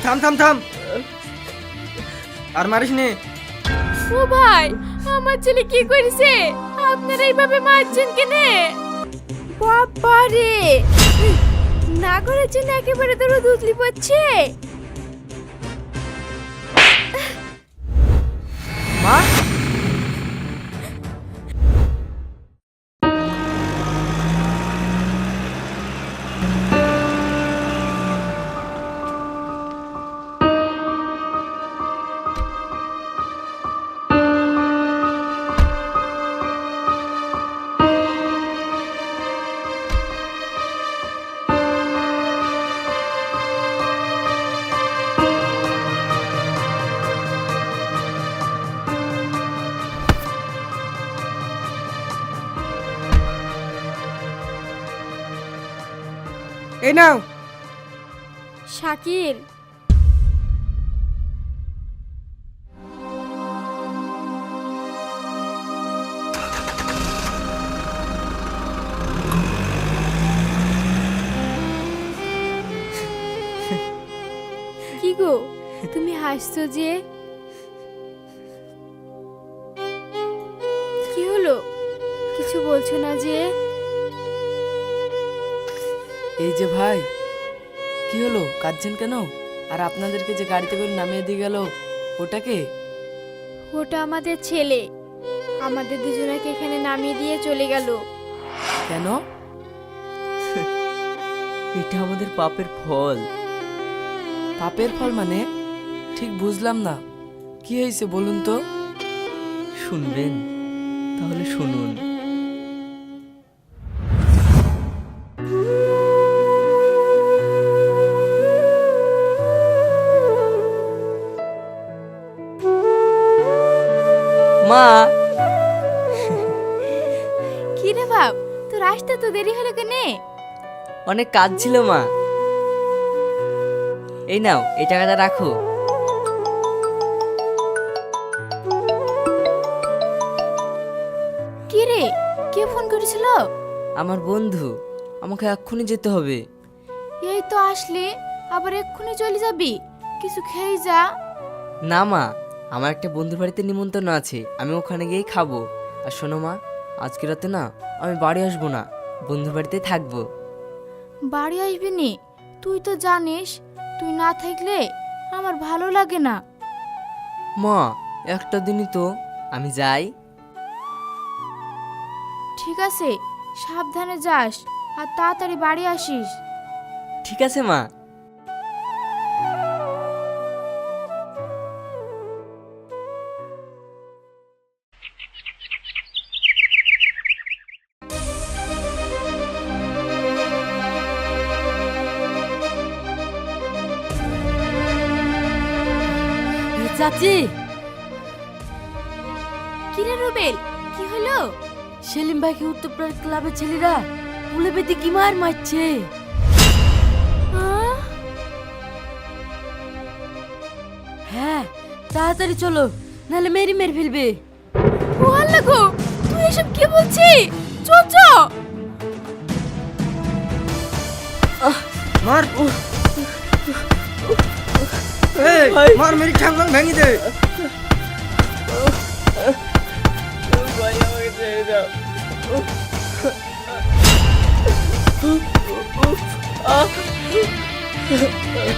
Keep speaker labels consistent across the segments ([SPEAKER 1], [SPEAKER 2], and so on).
[SPEAKER 1] থাম থাম থাম, আর মারিস নে।
[SPEAKER 2] ও ভাই, আমার ছেলে কি করেছে? আপনারা এইভাবে মারছেন কেনে? বাবা রে, না করার জন্য একেবারে তোর দুধলি পড়ছে।
[SPEAKER 1] মা, এই নাও।
[SPEAKER 2] শাকিল, কি গো তুমি হাসছো যে? কি হলো, কিছু বলছো না যে?
[SPEAKER 3] এই যে ভাই, কি হলো, কাঁদছেন কেন? আর আপনাদেরকে যে গাড়িতে করে নামিয়ে দিয়ে গেল, ওটাকে?
[SPEAKER 2] ওটা আমাদের ছেলে, আমাদের দুজনকে এখানে নামিয়ে দিয়ে চলে গেল।
[SPEAKER 3] কেন?
[SPEAKER 4] এটা আমাদের পাপের ফল।
[SPEAKER 3] পাপের ফল মানে? ঠিক বুঝলাম না, কি হয়েছে বলুন তো।
[SPEAKER 4] শুনবেন? তাহলে শুনুন। মা,
[SPEAKER 2] কি রে বাপ, তোর আসতে তো দেরি হলো কেনে?
[SPEAKER 4] অনেক কাজ ছিল মা। এই নাও, এই টাকাটা রাখো।
[SPEAKER 2] কি রে, কে ফোন করেছিল?
[SPEAKER 4] আমার বন্ধু, আমাকে এক্ষুনি যেতে হবে।
[SPEAKER 2] এই তো আসলি, আবার এক্ষুনি চলে যাবি? কিছু খেয়ে যা।
[SPEAKER 4] না মা, আমার একটা বন্ধুর বাড়িতে নিমন্ত্রণ আছে, আমি ওখানে গিয়েই খাবো। আর শোনো মা, আজকে রাতে না আমি বাড়ি আসবো না, বন্ধুর বাড়িতেই থাকবো।
[SPEAKER 2] বাড়ি আসবি নি? তুই তো জানিস তুই না থাকলে আমার ভালো লাগে না।
[SPEAKER 4] মা, একটা দিনই তো, আমি যাই।
[SPEAKER 2] ঠিক আছে, সাবধানে যাস আর তাড়াতাড়ি বাড়ি আসিস।
[SPEAKER 4] ঠিক আছে মা।
[SPEAKER 5] চাচি,
[SPEAKER 2] কি রে রুবেল, কি হলো?
[SPEAKER 5] সেলিম ভাইকে উত্তরপাড়ার ক্লাবের ছেলেরা পুলে বেঁধে কি মার মারছে।
[SPEAKER 2] আহ?
[SPEAKER 5] হ্যাঁ, তাড়াতাড়ি চলো, নাহলে মেরে মেরে ফেলবে।
[SPEAKER 2] ও আল্লাহ গো, তুই এসব কি বলছিস? চ চ।
[SPEAKER 1] মার, এই মার, মেরি ঠ্যাং ভেঙে দে।
[SPEAKER 3] ভাই, আমাকে ছেড়ে দাও।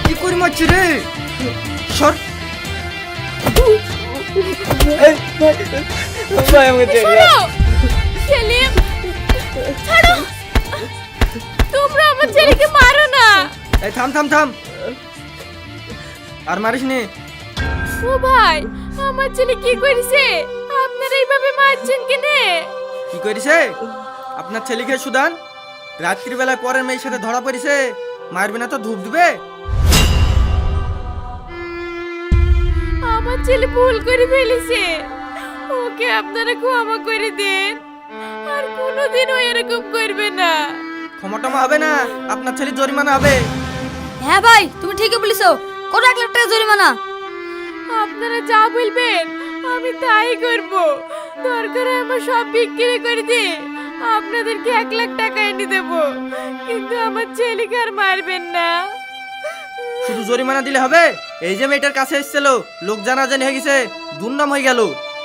[SPEAKER 1] কি করে মারছি রে? সর।
[SPEAKER 3] ভাই, আমাকে ছেড়ে দাও।
[SPEAKER 2] শোনো, সেলিম, ছাড়ো, তোমরা আমার ছেলেকে মারো না।
[SPEAKER 1] এই থাম থাম থাম, আর মারিস নে।
[SPEAKER 2] ও ভাই, আমার ছেলে কি করেছে? আপনারা এইভাবে মারছেন কেনে?
[SPEAKER 1] কি করেছে? আপনার ছেলেকে সুদান রাত্রিবেলায় পরের মেয়ের সাথে ধরা পড়েছে, মারবে না তো ধূপ দিবে?
[SPEAKER 2] আমার ছেলে ভুল করে ফেলেছে, ওকে আপনারা ক্ষমা করে দেন, আর কোনোদিন ও এরকম করবে না।
[SPEAKER 1] ক্ষমা টমা হবে না, আপনার ছেলে জরিমানা হবে।
[SPEAKER 5] হ্যাঁ ভাই, তুমি ঠিকই বলেছো, কত 1 লাখ টাকা জরিমানা।
[SPEAKER 2] আপনারা যা বলবেন আমি তাই করব, দরকার হয় আমার সব বিক্রি করে দিয়ে আপনাদেরকে 1 লাখ টাকা এনে দেব, কিন্তু আমার ছেলেকে আর মারবেন না।
[SPEAKER 1] শুধু জরিমানা দিলে হবে? এই যে মেয়েটার কাছে এসেছিল, লোক জানাজানি হয়ে গেছে, দুর্নাম হয়ে গেল,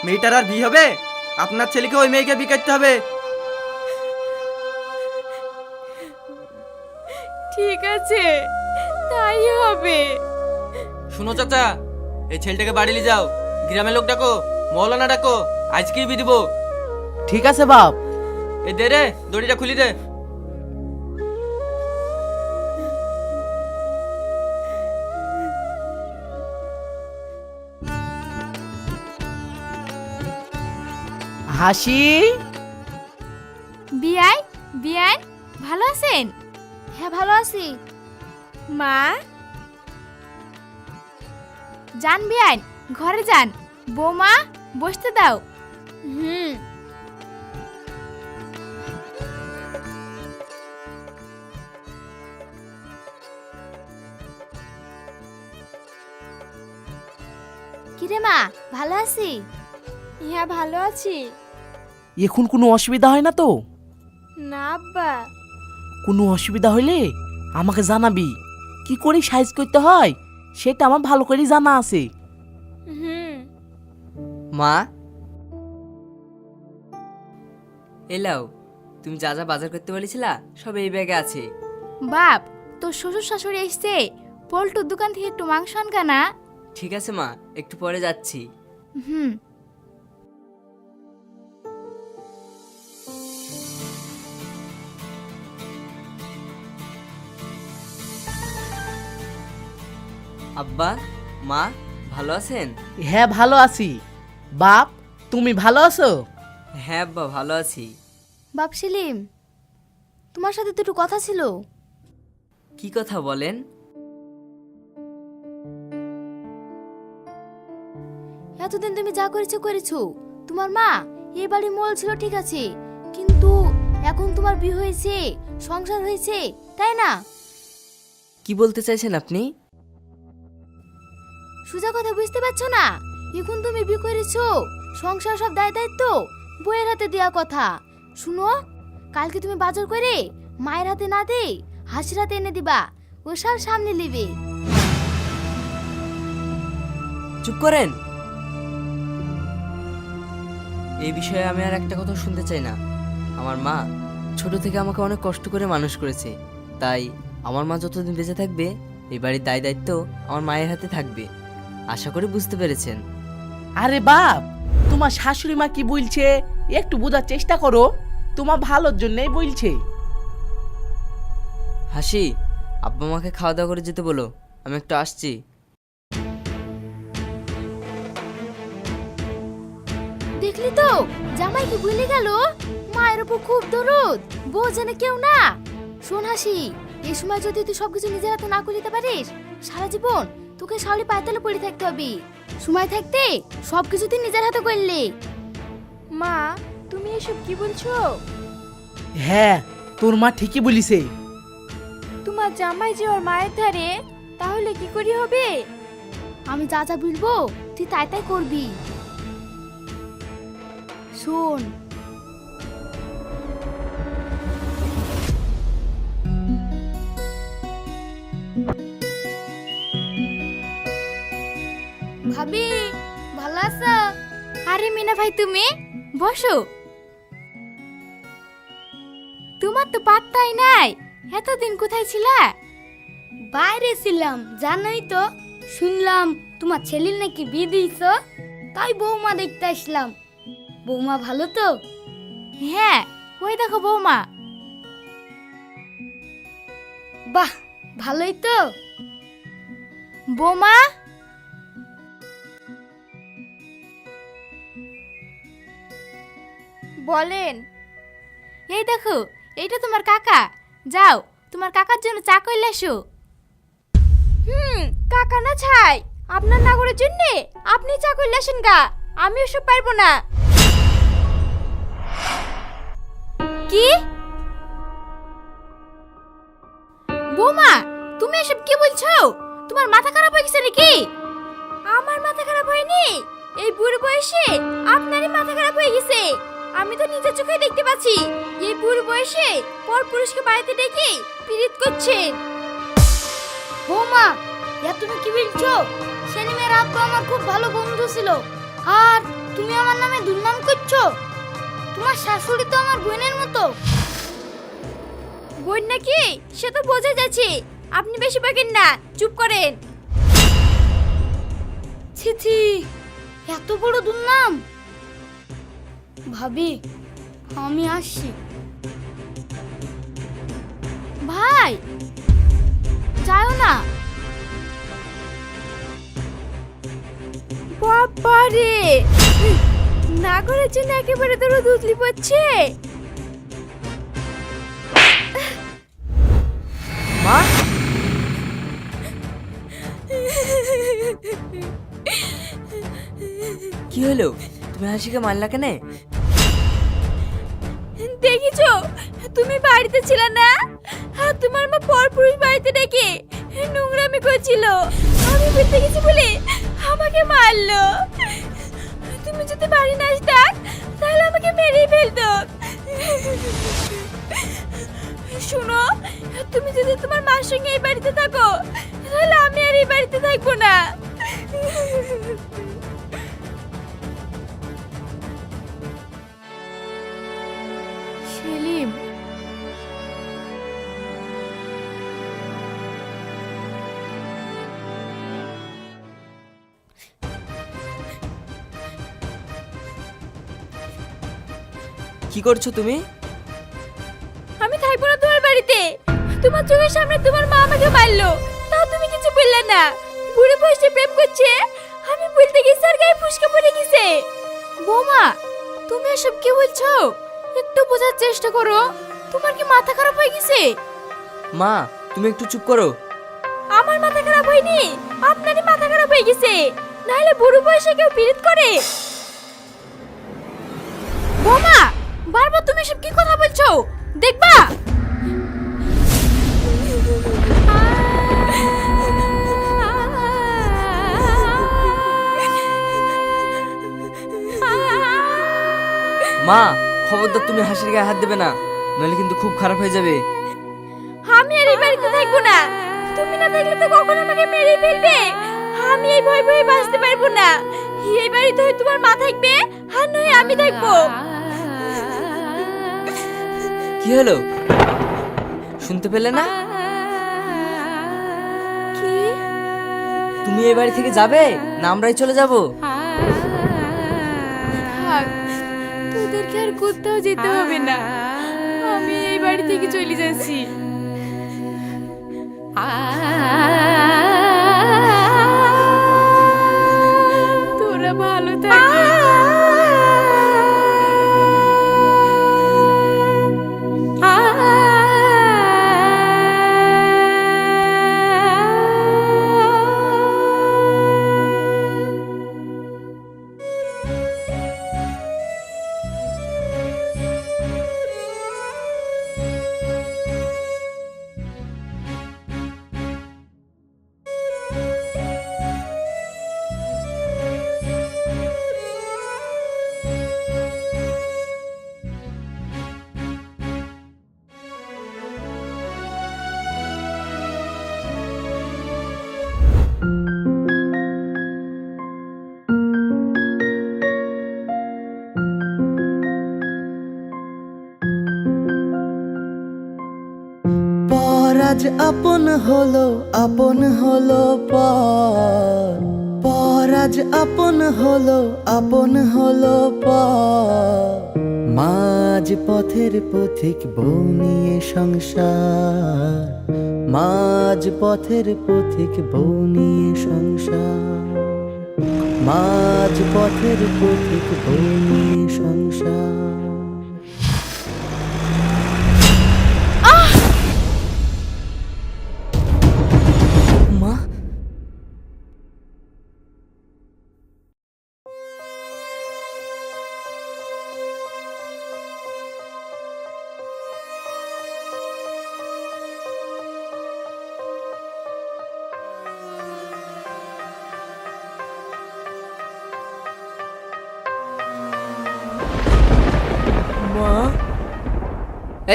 [SPEAKER 1] মেয়েটার আর বিয়ে হবে? আপনার ছেলেকে ওই মেয়েকে বিয়ে করতে হবে।
[SPEAKER 2] ঠিক আছে, তাই হবে।
[SPEAKER 1] শুনো চাচা, এই ছেলেটাকে বাড়ি নিয়ে যাও, গ্রামের লোক ডাকো, মৌলানা ডাকো, আজকেই বিয়ে দিব।
[SPEAKER 3] ঠিক আছে বাপ।
[SPEAKER 1] এই দে রে, দড়িটা খুলি দে।
[SPEAKER 3] হাসি,
[SPEAKER 2] বিয়াই, বিয়াই, ভালো আছেন?
[SPEAKER 5] হ্যাঁ ভালো আছি।
[SPEAKER 2] মা, যান বিয়াই, ঘরে যান। বৌমা, বসতে দাও।
[SPEAKER 5] হুম। কিরে মা, ভালো আছি?
[SPEAKER 2] হ্যাঁ ভালো আছি।
[SPEAKER 3] এখন কোনো অসুবিধা হয় না তো?
[SPEAKER 2] না আব্বা।
[SPEAKER 3] কোনো অসুবিধা হইলে আমাকে জানাবি। কি করে সাইজ করতে হয় সেটা আমার ভালো করে জানা আছে।
[SPEAKER 2] হুম।
[SPEAKER 4] মা, এলাও, তুমি যা যা বাজার করতে বলেছিলা সব এই ব্যাগে আছে।
[SPEAKER 2] বাপ, তোর শ্বশুর শাশুড়ি এসছে, পল্টুর দোকান থেকে একটু মাংস আনকা না।
[SPEAKER 4] ঠিক আছে মা, একটু পরে যাচ্ছি।
[SPEAKER 2] হুম।
[SPEAKER 4] আব্বা, মা, ভালো আছেন?
[SPEAKER 3] হ্যাঁ ভালো আছি। বাপ, তুমি ভালো আছো?
[SPEAKER 4] হ্যাঁ আব্বা, ভালো আছি।
[SPEAKER 5] বাপ সেলিম, তোমার সাথে তো একটু কথা ছিল।
[SPEAKER 4] কি কথা বলেন?
[SPEAKER 5] এতদিন তুমি যা করেছো করেছো। তোমার মা এই বাড়ি মোল ছিল ঠিক আছে, কিন্তু এখন তোমার বিয়ে হয়েছে, সংসার হয়েছে, তাই না?
[SPEAKER 4] কি বলতে চাইছেন আপনি?
[SPEAKER 5] সোজা কথা বুঝতে পারছো না? এখন তুমি বিয়ে করেছো, সংসার সব দায় দায়িত্ব বইয়ের হাতে দেওয়া কথা। শুনো, কালকে তুমি বাজার করে মায়ের হাতে না দে হাসির হাতে এনে দিবা, ও সব সামনে নেবে।
[SPEAKER 4] চুপ করেন। এই বিষয়ে আমি আর একটা কথা শুনতে চাই না। আমার মা ছোট থেকে আমাকে অনেক কষ্ট করে মানুষ করেছে, তাই আমার মা যতদিন বেঁচে থাকবে এই বাড়ির দায় দায়িত্ব আমার মায়ের হাতে থাকবে। আশা করি বুঝতে পেরেছেন।
[SPEAKER 3] আরে বাপ, তোমার শাশুড়ি মা কি বলছে একটু বোঝার চেষ্টা করো, তোমার ভালোর জন্যই বলছে।
[SPEAKER 4] হাসি, আব্বা মাকে খাওয়া দাওয়া করে যেতে বলো, আমি একটু আসছি।
[SPEAKER 5] দেখলি তো, জামাই কি ভুলে গেল? মায়ের উপর খুব দরদ, বউ যেন কেউ না। শোন হাসি, এই সময় যদি তুই সবকিছু নিজের হাতে না করে দিতে পারিস, সারা জীবন তোকে শাওলি পায়তালে পড়ে থাকতে হবে। সময় থাকতে সবকিছু তুই নিজের হাতে করলি।
[SPEAKER 2] মা, তুমি এসব কি বলছো?
[SPEAKER 3] হ্যাঁ, তোর মা ঠিকই বলিছে।
[SPEAKER 2] তোমার জামাই যে ওর মায়ের ধারে, তাহলে কি করি হবে?
[SPEAKER 5] আমি যা যা বলবো তুই তাই তাই করবি। শোন, ভাবি ভালো আছো?
[SPEAKER 2] আরে মিনা ভাই, তুমি বসো। তোমার তো পাত্তাই নাই, এতদিন কোথায় ছিলা?
[SPEAKER 5] বাইরে ছিলাম, জানোই তো। শুনলাম তোমার ছেলের নাকি বিয়ে দিয়েছো, তাই বৌমা দেখতে আসলাম। বৌমা ভালো তো?
[SPEAKER 2] হ্যাঁ, ওই দেখো বৌমা।
[SPEAKER 5] বাহ, ভালোই তো।
[SPEAKER 2] বৌমা, বলেন। এই দেখো, এইটা তোমার কাকা। যাও, তোমার কাকার জন্য চা কইলে এসো। কাকা না ছাই, আপনার নাগরের জন্য আপনি চা কইলে আসেন গা, আমি ওসব পারবো না। কি বৌমা, তুমি এসব কি বলছো? তোমার মাথা খারাপ হয়ে গেছে নাকি? আমার মাথা খারাপ হয়নি, এই বুড়ো বয়সে আপনারই মাথা খারাপ হয়ে গেছে। আমি তো নিজের চোখে দেখতে পাচ্ছি, এই বুড়ো বয়সে পর পুরুষকে বাড়িতে ডেকে পীড়িত করছেন।
[SPEAKER 5] বৌমা, তুমি কি বলছো? সেলিমের আব্বা আমার খুব ভালো বন্ধু ছিল, আর তুমি আমার নামে দুর্নাম করছো? তোমার শাশুড়ি তো আমার বোনের মতো।
[SPEAKER 2] বোন নাকি সে তো বোঝা যাচ্ছে, আপনি বেশি বকেন না, চুপ করেন।
[SPEAKER 5] ছি ছি, এত বড় দুর্নাম। ভাবি, আমি আসছি। ভাই, যাও না।
[SPEAKER 2] বাবা রে, না করার জন্য একেবারে তোর দুধলি পড়ছে।
[SPEAKER 4] মা, কি হলো? তুমি হাসিকে মারলা কেন?
[SPEAKER 2] দেখিছো, তুমি বাড়িতে ছিলে না, আর তোমার মা পরপুরুষ বাড়িতে ডেকে নোংরামি করছিল। আমি বলতে গেছি বলে আমাকে মারলো। তুমি যদি বাড়ি না আসতাম তাহলে আমাকে মেরেই ফেলতো। শুনো, তুমি যদি তোমার মার সঙ্গে এই বাড়িতে থাকো তাহলে আমি আর এই বাড়িতে থাকবো না। সেলিম,
[SPEAKER 4] কি করছো তুমি?
[SPEAKER 2] আমি থাকবো না তোমার বাড়িতে। তোমার চোখের সামনে তোমার মা আমাকে মারলো, তাও তুমি কিছু বললে না। বুড়ো বয়সে প্রেম করছে, আমি বলতে গেছি আর গায়ে ফুসকা পড়ে গেছে।
[SPEAKER 5] বৌমা, তুমি এসব কি বলছো? একটু বোঝার চেষ্টা করো। তোমার কি মাথা খারাপ হয়ে গেছে?
[SPEAKER 4] মা, তুমি একটু চুপ করো।
[SPEAKER 2] আমার মাথা খারাপ হয়নি, আপনারই মাথা খারাপ হয়ে গেছে। নাহলে বুড়ো বয়সে কেউ পীড়িত করে?
[SPEAKER 5] বৌমা, বারবার তুমি এসব কি কথা বলছো? দেখবা?
[SPEAKER 4] মা, খবরদার তুমি হাসির গায়ে হাত দেবে না, নইলে কিন্তু খুব খারাপ হয়ে যাবে।
[SPEAKER 2] আমি আর এই বাড়িতে থাকবো না। তুমি না থাকলে তো কখন আমাকে মেরে ফেলবে। আমি এই ভয় ভয়ে বাঁচতে পারবো না। এই বাড়িতে হয় তোমার মা থাকবে, আর নয় আমি থাকবো।
[SPEAKER 4] কি হলো? শুনতে পেলে না?
[SPEAKER 2] কি?
[SPEAKER 4] তুমি এই বাড়ি থেকে যাবে না আমরাই চলে যাব?
[SPEAKER 2] থাক, তোদেরকে আর কোথাও যেতে হবে না। আমি এই বাড়ি থেকে চলে যাচ্ছি। তোরা ভালো থাকিস।
[SPEAKER 6] আজ আপন হলো পর আজ আপন হলো পর মাঝ পথের পথিক বউ নিয়ে সংসার মাঝ পথের পথিক বউ নিয়ে সংসার মাঝ পথের পথিক বউ নিয়ে সংসার।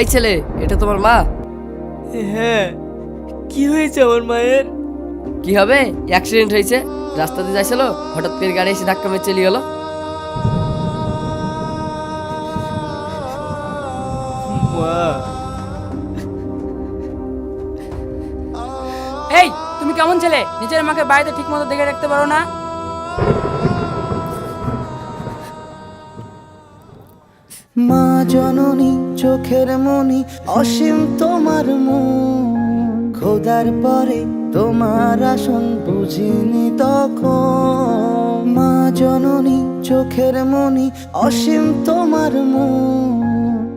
[SPEAKER 3] এই ছেলে, এটা তোমার মা?
[SPEAKER 4] হ্যাঁ, কি হয়েছে আমার মায়ের?
[SPEAKER 3] কি হবে? অ্যাক্সিডেন্ট হয়েছে, রাস্তাতে যাইছিল, হঠাৎ করে গাড়ি এসে ধাক্কা মেরে চলে গেল।
[SPEAKER 7] এই তুমি কেমন ছেলে, নিজের মাকে বাড়িতে ঠিক মতো দেখে রাখতে পারো না?
[SPEAKER 6] মা জননী চোখের মনি অসীম তোমার মন, খোদার পরে তোমার আসন বুঝিনি তখন। মা জননী চোখের মনি অসীম তোমার মন,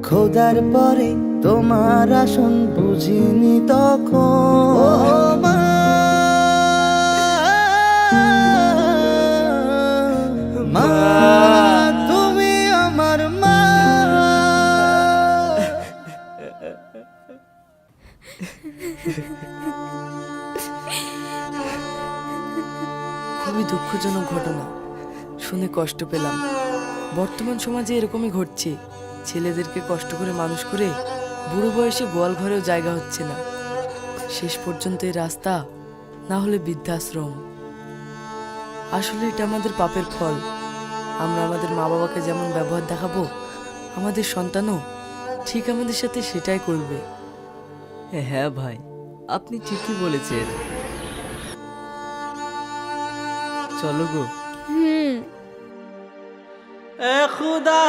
[SPEAKER 6] খোদার পরে তোমার আসন বুঝিনি তখন। ও মা, মা তুমি আমার মা।
[SPEAKER 3] খুবই দুঃখজনক ঘটনা, শুনে কষ্ট পেলাম। বর্তমান সমাজে এরকমই ঘটছে, ছেলেদেরকে কষ্ট করে মানুষ করে বুড়ো বয়সে গোয়াল ঘরেও জায়গা হচ্ছে না। শেষ পর্যন্ত এই রাস্তা, না হলে বৃদ্ধাশ্রম। আসলে এটা আমাদের পাপের ফল। আমরা আমাদের মা বাবাকে যেমন ব্যবহার দেখাবো, আমাদের সন্তানও ঠিক আমাদের সাথে সেটাই করবে।
[SPEAKER 4] হ্যাঁ ভাই, আপনি ঠিকই বলেছেন। চলো গো।
[SPEAKER 2] হুম।
[SPEAKER 1] এ খুদা